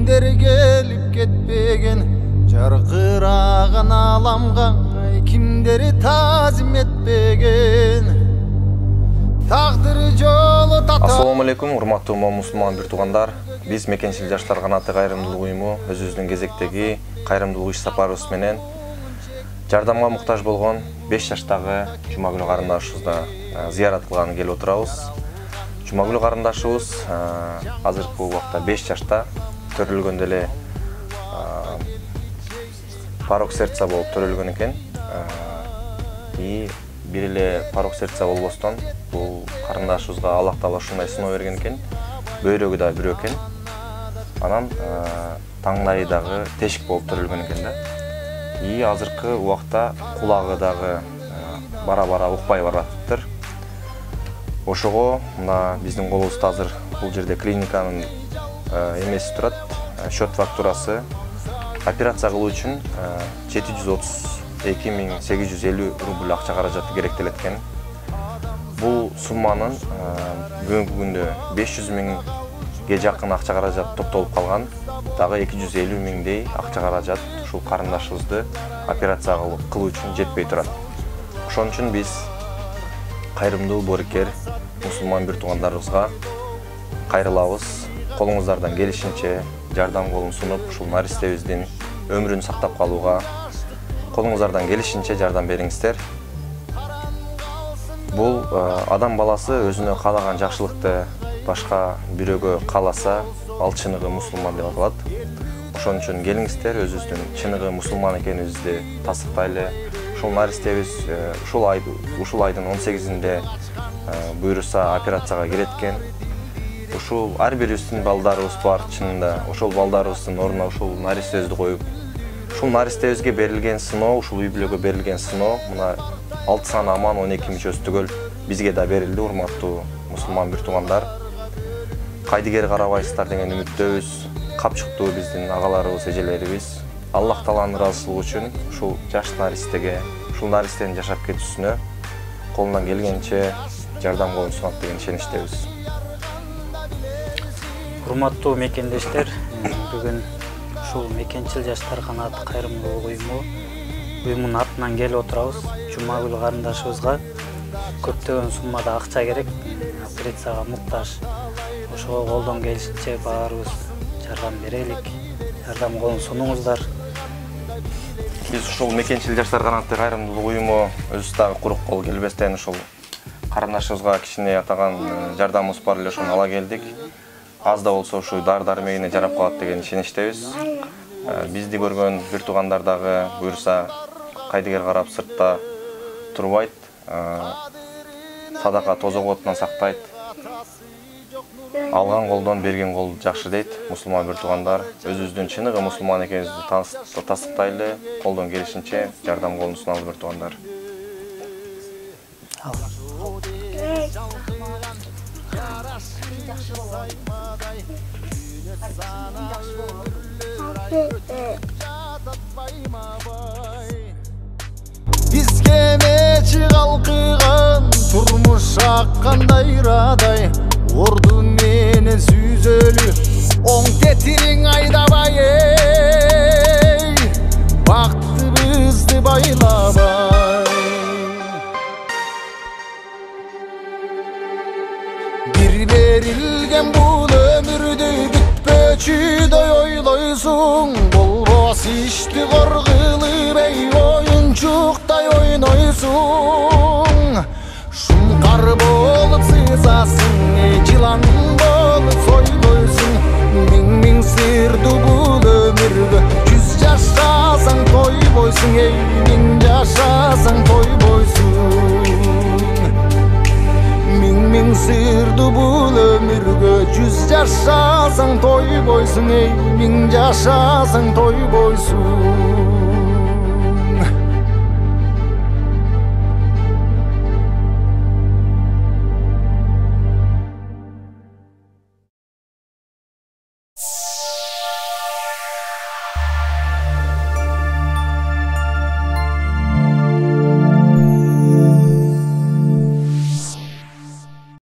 күндер келип кетпеген жаркыраган аламга кимдер тазим этпеген тагдыры жолу тата. Ассаламу алейкум, урматтуу мусулман бир туугандар. Биз Мекенчил жаштар канаты кайрымдуулук уюму өзүбүздүн кезектеги кайрымдуулук иш сапарыбыз менен жардамга муктаж болгон 5 жаштагы Жумагүл карындашыбызды зыярат кылганы келип отурабыз. Жумагүл карындашыбыз азыркы убакта 5 жашта, төрөлгөндө эле порок сердца болуп төрөлгөн экен. И бир эле порок сердца болбостон бул карындашыбызга Аллах Таала ушундай сыноо берген экен. Бөйрөгү да бирөө экен. Анан таңдайы дагы тешик болуп төрөлгөн экен да. И азыркы убакта кулагы дагы бара-бара укпай баратыптыр. Ошого мына биздин колубузда азыр бул жерде клиниканын эмеси турат. Счет фактурасы операция кылуу үчүн 732.850 рубль акча каражаты керектелет экен. Бул сумманын бүгүнкү күндө 500.000ге жакын акча каражат топтолуп калган. Дагы 250.000дей акча каражат ушул карындашыбызды операция кылуу үчүн жетпей турат. Ошон үчүн биз кайрымдуу боорукер мусулман бир туугандарыбызга кайрылабыз. Колуңуздардан келишинче жардам колун сунуп, ушул наристебиздин өмүрүн сактап калууга колуңуздардан келишинче жардам бериңиздер. Бул адам баласы өзүнө каалаган жакшылыкты башка бирөөгө кааласа, ал чыныгы мусулман деп аталат. Ошон үчүн келиңиздер, өзүбүздүн чыныгы мусулман экенибизди тастыктайлы. Ушул наристебиз ушул айдын 18-inde буйруса операцияга кирет экен. Ушул ар бирибиздин балдарыбыз бар чынында. Ошол балдарыбыздын ордуна ушул наристебизди коюп, ушул наристебизге берилген сыноо, ушул үй-бүлөгө берилген сыноо, мына 6 саны аман 12 мүчөсү түгөл бизге да берилди, урматтуу мусулман бир туугандар. Кайдыгер карабайсыздар деген үмүттөбүз. Капчыктуу биздин агаларыбыз, эжелерибиз. Аллах Тааланын ыраазычылыгы үчүн ушул жаш наристеге, ушул наристенин жашап кетүүсүнө колунан келгенче жардам колун сунат деген ишеничтебиз. Урматтуу мекендештер, бүгүн ушул Мекенчил жаштар канаты кайрымдуулук уюмунун атынан келип отурабыз. Жумагүл карындашыбызга көптөгөн суммада акча керек, операцияга муктаж. Ошого колдон келишинче баарыбыз жардам берелик. Жардам колун сунуңуздар. Биз ушул Мекенчил жаштар канаты кайрымдуулук уюму өзүбүз дагы курук кол келбестен ушул карындашыбызга кичине атаган жардамыбыз бар эле, ошону ала келдик. Аз да болсо ушу дар-дармегине жарап калат деген ишеничтебиз. Бизди көргөн бир туугандар дагы буйруса кайдыгер карап сыртта турбайт, садака тозок отунан сактайт. Алган колдон берген кол жакшы дейт мусулман бир туугандар. Өзүбүздүн чыныгы мусулман экенибизди тастыктайлы, колдон келишинче жардам колун суналы бир туугандар. Бизге мечи калкыган турмуш аккандай радай, орду менен сүзөлү оң кетириң айдабай, бактыбызды байлабай. Бир берилген бул өмүрдү бүтпөчүдөй ойлойсуң, болбос ишти коргылып оюнчуктай ойнойсуң. Шумкар болуп сызасың, жылан болуп сойлойсуң. Миң сырдуу бул өмүргө 100 жашасаң тойбойсуң, миң жашасаң тойбойсуң. Миң сырдуу бул өмүргө 100 жашасаң тойбойсуң, миң жашасаң тойбойсуң.